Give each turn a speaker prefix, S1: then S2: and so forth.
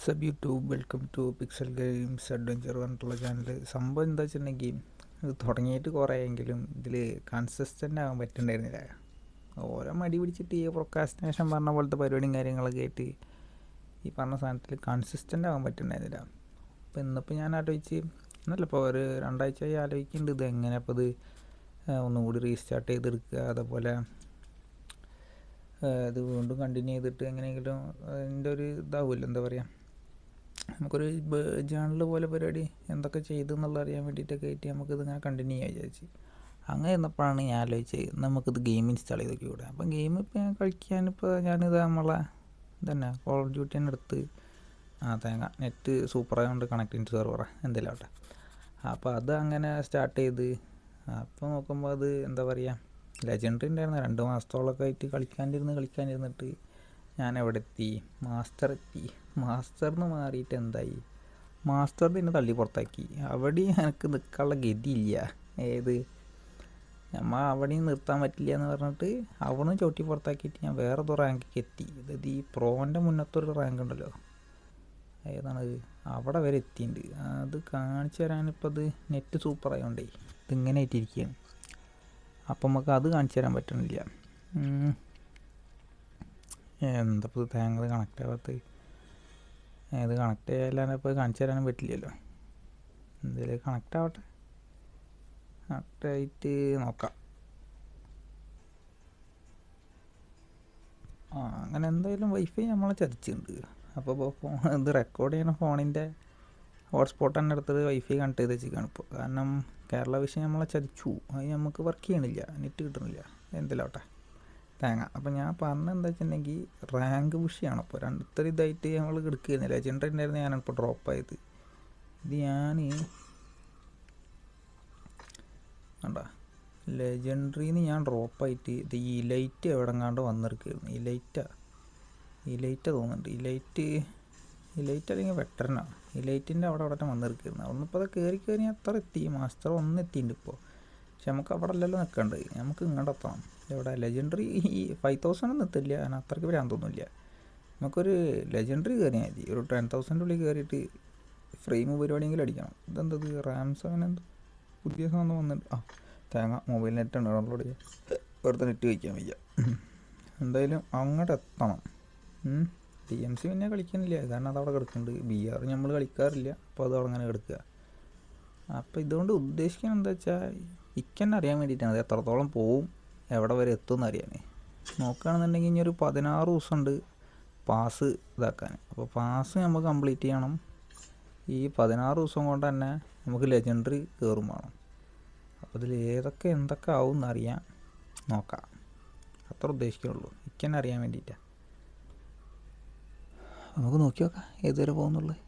S1: WhatsApp YouTube welcome to pixel games adventure പറഞ്ഞിട്ടുള്ള channel. സംഭവം എന്താ വെച്ചിട്ടുണ്ടെങ്കിൽ ഇത് തുടങ്ങിയിട്ട് കുറേ എങ്കിലും ഇതിൽ കൺസിസ്റ്റൻ്റ് ആകാൻ പറ്റുന്നുണ്ടായിരുന്നില്ല. ഓരോ മടി പിടിച്ചിട്ട് ഈ പ്രൊക്കാസ്റ്റിനേഷൻ പറഞ്ഞ പോലത്തെ പരിപാടിയും കാര്യങ്ങളൊക്കെ ആയിട്ട് ഈ പറഞ്ഞ സാധനത്തിൽ കൺസിസ്റ്റൻ്റ് ആകാൻ പറ്റുന്നുണ്ടായിരുന്നില്ല. അപ്പോൾ ഇന്നിപ്പോൾ ഞാൻ ആലോചിച്ച് ഇപ്പോൾ ഒരു 2 ആഴ്ചയായി ആലോചിക്കുന്നുണ്ട് ഇത് എങ്ങനെ അപ്പോൾ ഇത് ഒന്നും കൂടി റീസ്റ്റാർട്ട് ചെയ്തെടുക്കുക, അതേപോലെ ഇത് വീണ്ടും കണ്ടിന്യൂ ചെയ്തിട്ട് എങ്ങനെയെങ്കിലും അതിൻ്റെ ഒരു ഇതാവില്ല, എന്താ പറയുക, നമുക്കൊരു ജേണൽ പോലെ പരിപാടി എന്തൊക്കെ ചെയ്തു എന്നുള്ളത് അറിയാൻ വേണ്ടിയിട്ടൊക്കെ ആയിട്ട് നമുക്കിത് ഇങ്ങനെ കണ്ടിന്യൂ ചെയ്യാൻ വിചാരിച്ച്. അങ്ങനെ ഇരുന്നപ്പോഴാണ് ഞാൻ ആലോചിച്ചത് നമുക്കിത് ഗെയിം ഇൻസ്റ്റാൾ ചെയ്ത് നോക്കി കൂടെ. അപ്പം ഗെയിം ഇപ്പോൾ ഞാൻ കളിക്കാനിപ്പോൾ ഞാനിത് നമ്മളെ ഇതന്നെ കോൾ ഓഫ് ഡ്യൂട്ടി തന്നെ എടുത്ത് തേങ്ങ നെറ്റ് സൂപ്പറായതുകൊണ്ട് കണക്റ്റിങ് സെർവർ എന്തെങ്കിലും ആവട്ടെ. അപ്പോൾ അത് അങ്ങനെ സ്റ്റാർട്ട് ചെയ്ത് അപ്പോൾ നോക്കുമ്പോൾ അത് എന്താ പറയുക, ലെജൻഡറി ഉണ്ടായിരുന്നു. 2 മാസത്തോളമൊക്കെ ആയിട്ട് കളിക്കാനിരുന്നിട്ട് ഞാൻ എവിടെ എത്തി, മാസ്റ്റർ എത്തി. മാസ്റ്ററിന് മാറിയിട്ട് എന്തായി, മാസ്റ്റർ തന്നെ തള്ളി പുറത്താക്കി. അവിടെയും എനിക്ക് നിൽക്കാനുള്ള ഗതിയില്ല. ഏത് നമ്മൾ അവിടെയും നിർത്താൻ പറ്റില്ല എന്ന് പറഞ്ഞിട്ട് അവിടുന്ന് ചവിട്ടി പുറത്താക്കിയിട്ട് ഞാൻ വേറെ ഒരു റാങ്കിലേക്ക് എത്തി. അതായത് ഈ പ്രോൻ്റെ മുന്നത്തൊരു റാങ്ക് ഉണ്ടല്ലോ, ഏതാണത്, അവിടെ വരെ എത്തിയിട്ടുണ്ട്. അത് കാണിച്ചു തരാനിപ്പോൾ അത് നെറ്റ് സൂപ്പർ ആയതുകൊണ്ടേ ഇതിങ്ങനെ ആയിട്ടിരിക്കുകയാണ്. അപ്പം നമുക്ക് അത് കാണിച്ചു തരാൻ പറ്റണില്ല. എന്തപ്പോൾ ഇത് തേങ്ങ കണക്റ്റ് ആവാത്ത, ഇത് കണക്ട് ചെയ്യാൻ ഇപ്പോൾ കാണിച്ചു തരാനും പറ്റില്ലല്ലോ. എന്തെങ്കിലും കണക്റ്റ് ആവട്ടെ, കണക്റ്റായിട്ട് നോക്കാം. അങ്ങനെ എന്തായാലും വൈഫൈ നമ്മളെ ചതിച്ചിട്ടുണ്ട്. അപ്പോൾ ഫോൺ ഇത് റെക്കോർഡ് ചെയ്യുന്ന ഫോണിൻ്റെ ഹോട്ട്സ്പോട്ട് തന്നെ എടുത്തത് വൈഫൈ കണക്ട് ചെയ്ത് വെച്ചിരിക്കുകയാണ് ഇപ്പോൾ. കാരണം കേരള വിഷയം നമ്മളെ ചതിച്ചു, അത് നമുക്ക് വർക്ക് ചെയ്യണില്ല, നെറ്റ് കിട്ടണില്ല, എന്തെല്ലാവട്ടെ തേങ്ങ. അപ്പം ഞാൻ പറഞ്ഞെന്താ വെച്ചിട്ടുണ്ടെങ്കിൽ റാങ്ക് പുഷിയാണ്. അപ്പോൾ 2 ഇതായിട്ട് ഞങ്ങൾ എടുക്കുകയായിരുന്നു. ലെജൻഡറി ഉണ്ടായിരുന്നു, ഞാനിപ്പോൾ ഡ്രോപ്പായത്. ഇത് ഞാൻ വേണ്ട ലെജൻഡറിന്ന് ഞാൻ ഡ്രോപ്പായിട്ട് ഇത് ഈ ലൈറ്റ് എവിടെങ്ങാണ്ട് വന്നെടുക്കുകയായിരുന്നു. ഈ ലൈറ്റ് തോന്നുന്നുണ്ട്, ഈ ലൈറ്റ് അല്ലെങ്കിൽ വെട്ടറിനാണ്. ഈ ലൈറ്റിൻ്റെ അവിടെ വന്നെടുക്കുകയായിരുന്നു. അവിടുന്ന് അത് കയറി അത്ര എത്തി, മാസ്റ്റർ 1 എത്തിയിട്ടുണ്ട് ഇപ്പോൾ. പക്ഷെ നമുക്ക് അവിടെ അല്ലല്ലോ നിൽക്കേണ്ടത്, നമുക്ക് ഇങ്ങോട്ട് എത്തണം. ഇവിടെ ലെജൻഡറി ഈ 5000 ഒന്നും എത്തില്ല, കാരണം അത്രയ്ക്ക് വരാൻ തോന്നില്ല. നമുക്കൊരു ലെജൻഡറി കയറിയാൽ മതി, ഒരു 10,000 ഉള്ളിൽ കയറിയിട്ട് ഫ്രെയിം പരിപാടിയെങ്കിലും അടിക്കണം. ഇതെന്തത് റാംസ് അങ്ങനെ എന്തോ പുതിയ സാധനം വന്നിട്ട് തേങ്ങ മൊബൈൽ നെറ്റ് ഉണ്ട്, ഡൗൺലോഡ് ചെയ്യാം. വെറുതെ നെറ്റ് കഴിക്കാൻ വയ്യ. എന്തായാലും അങ്ങോട്ട് എത്തണം. DMC പിന്നെ കളിക്കുന്നില്ല, കാരണം അതവിടെ കിടക്കുന്നുണ്ട്. BR നമ്മൾ കളിക്കാറില്ല, അപ്പോൾ അത് അവിടെ അങ്ങനെ കിടക്കുക. അപ്പോൾ ഇതുകൊണ്ട് ഉദ്ദേശിക്കുന്നത് എന്താ വെച്ചാൽ ഇക്കന്നെ അറിയാൻ വേണ്ടിയിട്ടാണ് അത് എത്രത്തോളം പോവും, എവിടെ വരെ എത്തുമെന്ന് അറിയാൻ. നോക്കുകയാണെന്നുണ്ടെങ്കിൽ ഇനി ഒരു 16 ദിവസമുണ്ട് പാസ് ഇതാക്കാൻ. അപ്പോൾ പാസ് നമുക്ക് കംപ്ലീറ്റ് ചെയ്യണം. ഈ 16 ദിവസം കൊണ്ട് തന്നെ നമുക്ക് ലെജൻഡറി കയറും വേണം. അപ്പോൾ ഇതിൽ എന്തൊക്കെ ആവും എന്നറിയാൻ നോക്കാം, അത്ര ഉദ്ദേശിക്കുന്നുള്ളൂ. ഇക്കന്നെ അറിയാൻ വേണ്ടിയിട്ടാണ്. നമുക്ക് നോക്കി നോക്കാം ഏതുവരെ പോകുന്നുള്ളത്.